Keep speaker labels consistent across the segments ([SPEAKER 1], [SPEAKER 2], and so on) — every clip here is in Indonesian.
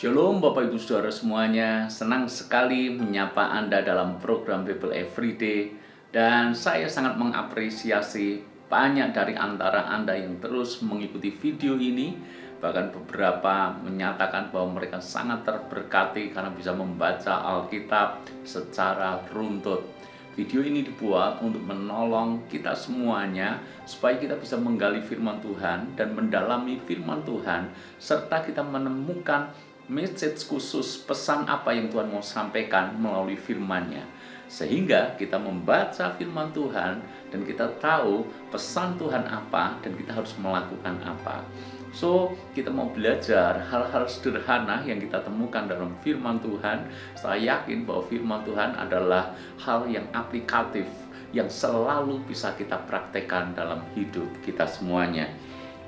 [SPEAKER 1] Shalom Bapak Ibu Saudara semuanya, senang sekali menyapa Anda dalam program Bible Everyday. Dan saya sangat mengapresiasi banyak dari antara Anda yang terus mengikuti video ini. Bahkan beberapa menyatakan bahwa mereka sangat terberkati karena bisa membaca Alkitab secara runtut. Video ini dibuat untuk menolong kita semuanya supaya kita bisa menggali firman Tuhan dan mendalami firman Tuhan, serta kita menemukan message khusus, pesan apa yang Tuhan mau sampaikan melalui firman-Nya. Sehingga kita membaca firman Tuhan dan kita tahu pesan Tuhan apa dan kita harus melakukan apa. So, kita mau belajar hal-hal sederhana yang kita temukan dalam firman Tuhan. Saya yakin bahwa firman Tuhan adalah hal yang aplikatif, yang selalu bisa kita praktekkan dalam hidup kita semuanya.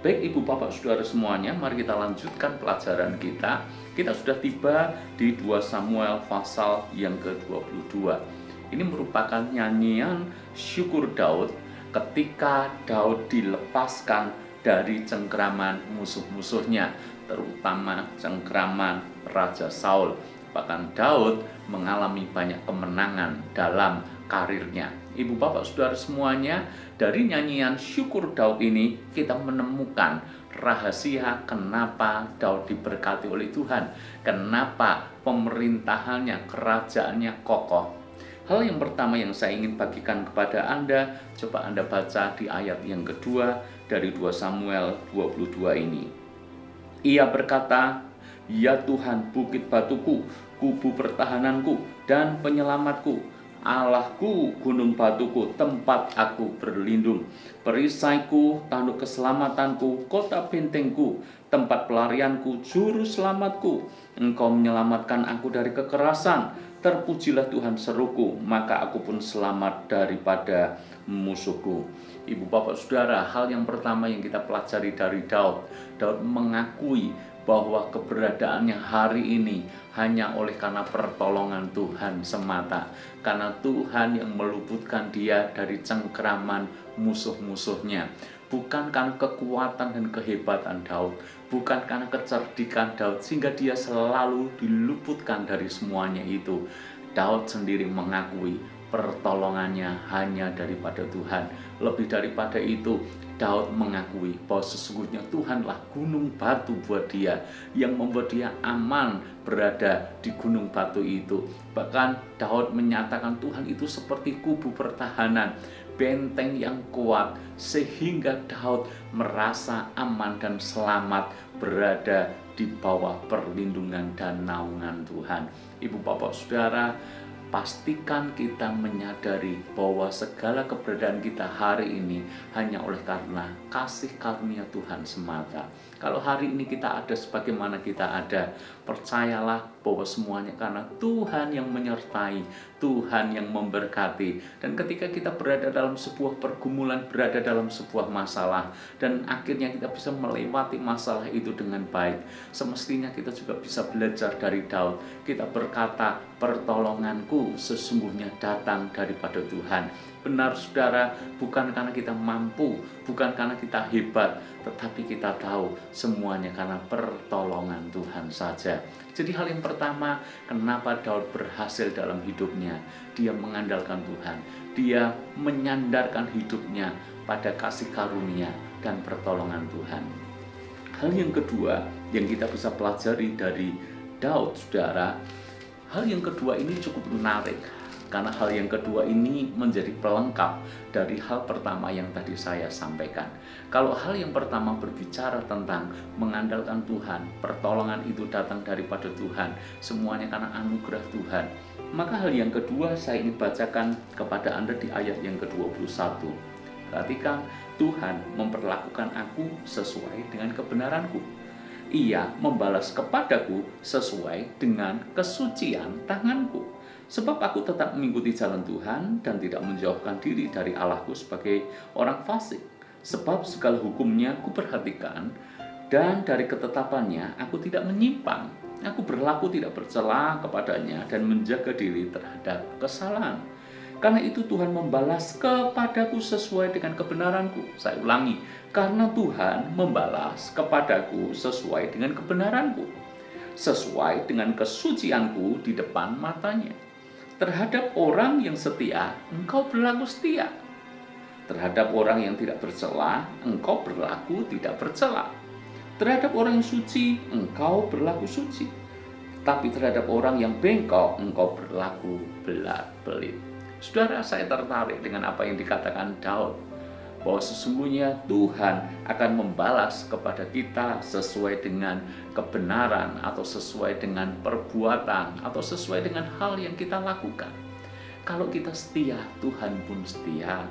[SPEAKER 1] Baik Ibu Bapak Saudara semuanya, mari kita lanjutkan pelajaran kita. Kita sudah tiba di 2 Samuel pasal yang ke-22. Ini merupakan nyanyian syukur Daud ketika Daud dilepaskan dari cengkraman musuh-musuhnya, terutama cengkraman Raja Saul. Bahkan Daud mengalami banyak kemenangan dalam karirnya. Ibu Bapak Saudara semuanya, dari nyanyian syukur Daud ini kita menemukan rahasia kenapa Daud diberkati oleh Tuhan, kenapa pemerintahannya, kerajaannya kokoh. Hal yang pertama yang saya ingin bagikan kepada Anda, coba Anda baca di ayat yang kedua dari 2 Samuel 22 ini. Ia berkata, "Ya Tuhan, bukit batuku, kubu pertahananku dan penyelamatku, Allahku, gunung batuku, tempat aku berlindung, perisaiku, tanduk keselamatanku, kota bentengku, tempat pelarianku, juru selamatku. Engkau menyelamatkan aku dari kekerasan, terpujilah Tuhan seruku, maka aku pun selamat daripada musuhku." Ibu Bapak Saudara, hal yang pertama yang kita pelajari dari Daud, Daud mengakui bahwa keberadaannya hari ini hanya oleh karena pertolongan Tuhan semata. Karena Tuhan yang meluputkan dia dari cengkraman musuh-musuhnya. Bukan karena kekuatan dan kehebatan Daud, bukan karena kecerdikan Daud, sehingga dia selalu diluputkan dari semuanya itu. Daud sendiri mengakui pertolongannya hanya daripada Tuhan. Lebih daripada itu, Daud mengakui bahwa sesungguhnya Tuhanlah gunung batu buat dia, yang membuat dia aman berada di gunung batu itu. Bahkan Daud menyatakan Tuhan itu seperti kubu pertahanan, benteng yang kuat, sehingga Daud merasa aman dan selamat berada di bawah perlindungan dan naungan Tuhan. Ibu Bapak Saudara, pastikan kita menyadari bahwa segala keberadaan kita hari ini hanya oleh karena kasih karunia Tuhan semata. Kalau hari ini kita ada sebagaimana kita ada, percayalah bahwa semuanya karena Tuhan yang menyertai, Tuhan yang memberkati. Dan ketika kita berada dalam sebuah pergumulan, berada dalam sebuah masalah, dan akhirnya kita bisa melewati masalah itu dengan baik, semestinya kita juga bisa belajar dari Daud. Kita berkata, pertolonganku sesungguhnya datang daripada Tuhan. Benar saudara, bukan karena kita mampu, bukan karena kita hebat, tetapi kita tahu semuanya karena pertolongan Tuhan saja. Jadi hal yang pertama, kenapa Daud berhasil dalam hidupnya? Dia mengandalkan Tuhan. Dia menyandarkan hidupnya pada kasih karunia dan pertolongan Tuhan. Hal yang kedua yang kita bisa pelajari dari Daud, saudara, hal yang kedua ini cukup menarik. Karena hal yang kedua ini menjadi pelengkap dari hal pertama yang tadi saya sampaikan. Kalau hal yang pertama berbicara tentang mengandalkan Tuhan, pertolongan itu datang daripada Tuhan, semuanya karena anugerah Tuhan. Maka hal yang kedua saya ingin bacakan kepada Anda di ayat yang ke-21. Perhatikan, Tuhan memperlakukan aku sesuai dengan kebenaranku. Ia membalas kepadaku sesuai dengan kesucian tanganku. Sebab aku tetap mengikuti jalan Tuhan dan tidak menjauhkan diri dari Allahku sebagai orang fasik. Sebab segala hukumnya aku perhatikan dan dari ketetapannya aku tidak menyimpang. Aku berlaku tidak bercela kepadanya dan menjaga diri terhadap kesalahan. Karena itu Tuhan membalas kepadaku sesuai dengan kebenaranku. Saya ulangi, karena Tuhan membalas kepadaku sesuai dengan kebenaranku. sesuai dengan kesucianku di depan matanya. Terhadap orang yang setia, engkau berlaku setia. Terhadap orang yang tidak bercela, engkau berlaku tidak bercela. Terhadap orang yang suci, engkau berlaku suci. Tapi terhadap orang yang bengkok, engkau berlaku belat-belit. Saudara, saya tertarik dengan apa yang dikatakan Daud, bahwa sesungguhnya Tuhan akan membalas kepada kita sesuai dengan kebenaran, atau sesuai dengan perbuatan, atau sesuai dengan hal yang kita lakukan. Kalau kita setia, Tuhan pun setia.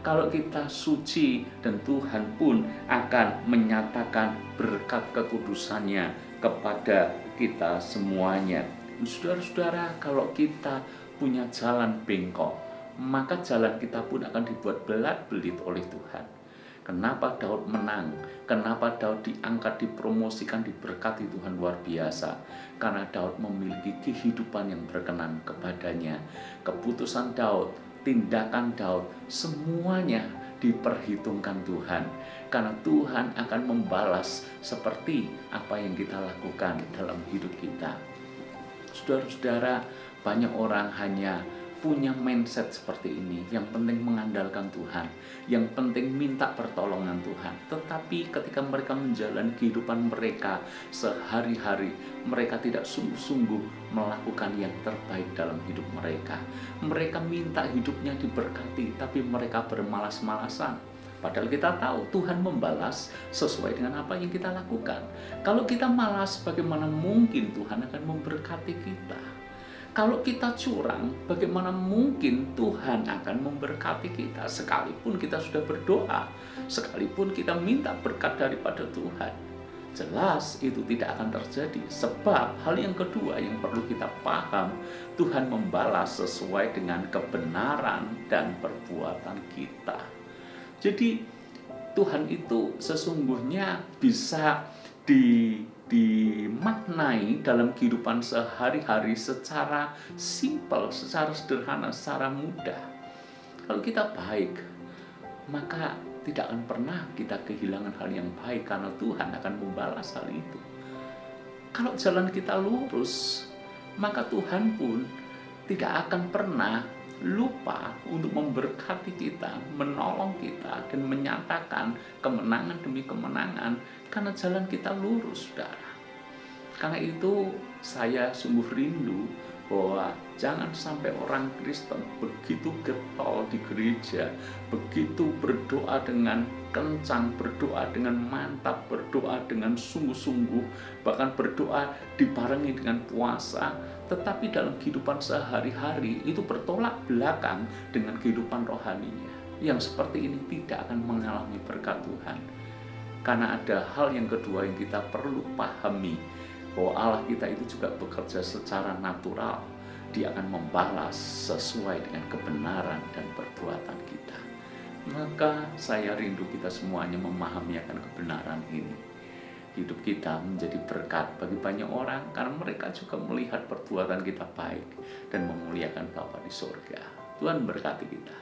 [SPEAKER 1] Kalau kita suci, dan Tuhan pun akan menyatakan berkat kekudusannya kepada kita semuanya. Saudara-saudara, kalau kita punya jalan bengkok, maka jalan kita pun akan dibuat belat-belit oleh Tuhan. Kenapa Daud menang? Kenapa Daud diangkat, dipromosikan, diberkati Tuhan luar biasa? Karena Daud memiliki kehidupan yang berkenan kepadanya. Keputusan Daud, tindakan Daud, semuanya diperhitungkan Tuhan. Karena Tuhan akan membalas seperti apa yang kita lakukan dalam hidup kita. Saudara-saudara, banyak orang hanya punya mindset seperti ini, yang penting mengandalkan Tuhan, yang penting minta pertolongan Tuhan. Tetapi ketika mereka menjalani kehidupan mereka sehari-hari, mereka tidak sungguh-sungguh melakukan yang terbaik dalam hidup mereka. Mereka minta hidupnya diberkati, tapi mereka bermalas-malasan. Padahal kita tahu Tuhan membalas sesuai dengan apa yang kita lakukan. Kalau kita malas, bagaimana mungkin Tuhan akan memberkati kita? Kalau kita curang, bagaimana mungkin Tuhan akan memberkati kita? Sekalipun kita sudah berdoa, sekalipun kita minta berkat daripada Tuhan, jelas itu tidak akan terjadi. Sebab hal yang kedua yang perlu kita paham, Tuhan membalas sesuai dengan kebenaran dan perbuatan kita. Jadi Tuhan itu sesungguhnya bisa dimaknai dalam kehidupan sehari-hari secara simpel, secara sederhana, secara mudah. Kalau kita baik, maka tidak akan pernah kita kehilangan hal yang baik, karena Tuhan akan membalas hal itu. Kalau jalan kita lurus, maka Tuhan pun tidak akan pernah lupa untuk memberkati kita, menolong kita, dan menyatakan kemenangan demi kemenangan, karena jalan kita lurus, saudara. Karena itu saya sungguh rindu bahwa jangan sampai orang Kristen begitu getol di gereja, begitu berdoa dengan kencang, berdoa dengan mantap, berdoa dengan sungguh-sungguh, bahkan berdoa dibarengi dengan puasa, tetapi dalam kehidupan sehari-hari itu bertolak belakang dengan kehidupan rohaninya. Yang seperti ini tidak akan mengalami berkat Tuhan. Karena ada hal yang kedua yang kita perlu pahami, bahwa Allah kita itu juga bekerja secara natural. Dia akan membalas sesuai dengan kebenaran dan perbuatan kita. Maka saya rindu kita semuanya memahami akan kebenaran ini. Hidup kita menjadi berkat bagi banyak orang, karena mereka juga melihat perbuatan kita baik dan memuliakan Bapa di surga. Tuhan berkati kita.